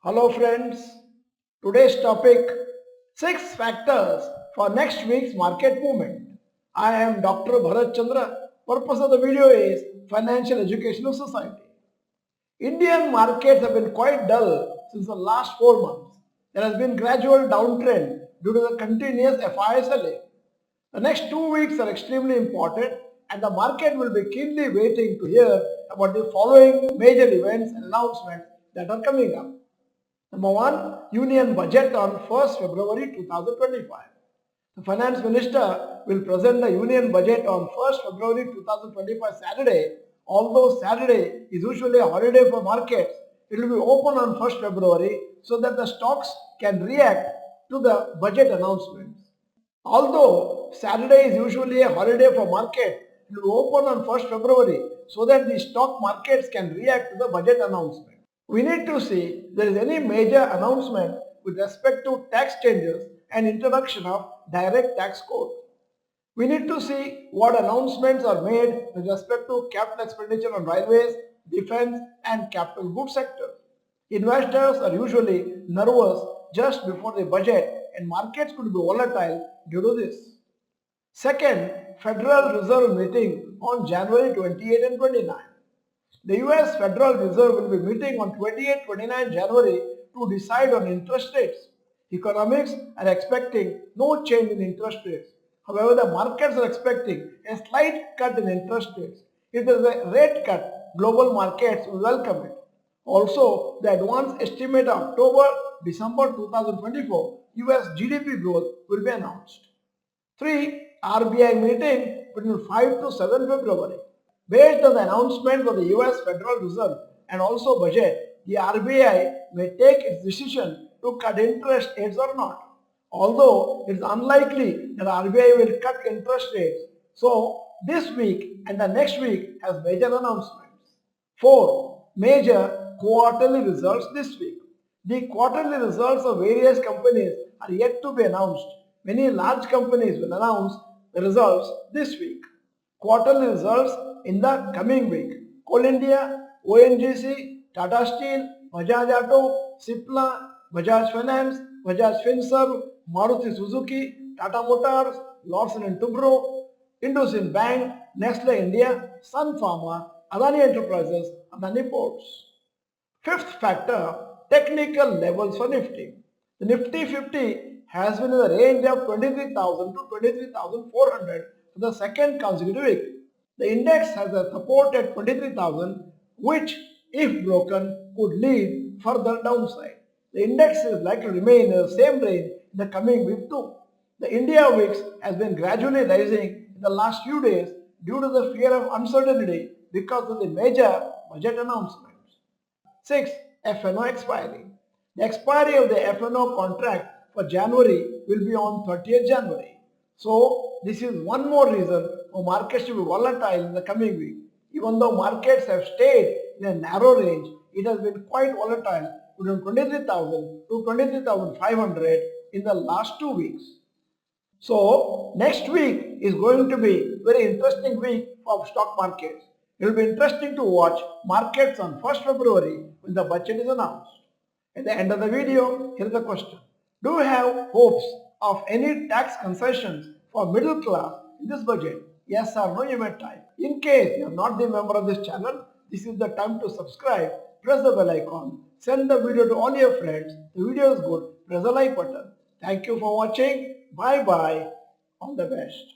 Hello friends, today's topic 6 factors for next week's market movement. I am Dr. Bharath Chandra. Purpose of the video is Financial Educational Society. Indian markets have been quite dull since the last 4 months. There has been gradual downtrend due to the continuous FII selling. The next 2 weeks are extremely important and the market will be keenly waiting to hear about the following major events and announcements that are coming up. Number 1. Union Budget on 1st February 2025. The Finance Minister will present the Union Budget on 1st February 2025 Saturday. Although Saturday is usually a holiday for markets, it will be open on 1st February so that the stocks can react to the budget announcements. Although Saturday is usually a holiday for market, it will open on 1st February so that the stock markets can react to the budget announcement. We need to see if there is any major announcement with respect to tax changes and introduction of direct tax code. We need to see what announcements are made with respect to capital expenditure on railways, defense and capital goods sector. Investors are usually nervous just before the budget and markets could be volatile due to this. Second, Federal Reserve meeting on January 28 and 29. The US Federal Reserve will be meeting on 28-29 January to decide on interest rates. Economists are expecting no change in interest rates. However, the markets are expecting a slight cut in interest rates. If there is a rate cut, global markets will welcome it. Also, the advanced estimate of October-December 2024 US GDP growth will be announced. 3. RBI meeting between 5 to 7 February. Based on the announcement of the US Federal Reserve and also budget, the RBI may take its decision to cut interest rates or not. Although it is unlikely that the RBI will cut interest rates, so this week and the next week has major announcements. 4. Major quarterly results this week. The quarterly results of various companies are yet to be announced. Many large companies will announce the results this week. Quarterly results in the coming week. Coal India, ONGC, Tata Steel, Bajaj Auto, Cipla, Bajaj Finance, Bajaj Finserv, Maruti Suzuki, Tata Motors, Larsen & Toubro, IndusInd Bank, Nestle India, Sun Pharma, Adani Enterprises, Adani Ports. Fifth factor, technical levels for Nifty. The Nifty 50 has been in the range of 23,000 to 23,400 for the second consecutive week. The index has a support at 23,000 which if broken could lead further downside. The index is likely to remain in the same range in the coming week too. The India VIX has been gradually rising in the last few days due to the fear of uncertainty because of the major budget announcements. 6. FNO expiry. The expiry of the FNO contract for January will be on 30th January. So this is one more reason for markets to be volatile in the coming week. Even though markets have stayed in a narrow range, it has been quite volatile between 23,000 to 23,500 in the last 2 weeks. So next week is going to be a very interesting week for stock markets. It will be interesting to watch markets on 1st February when the budget is announced. At the end of the video, here is the question. Do you have hopes of any tax concessions for middle class in this budget? Yes or no, you may type. In case you are not the member of this channel, this is the time to subscribe, press the bell icon, send the video to all your friends. The video is good, press the like button. Thank you for watching. Bye bye. All the best.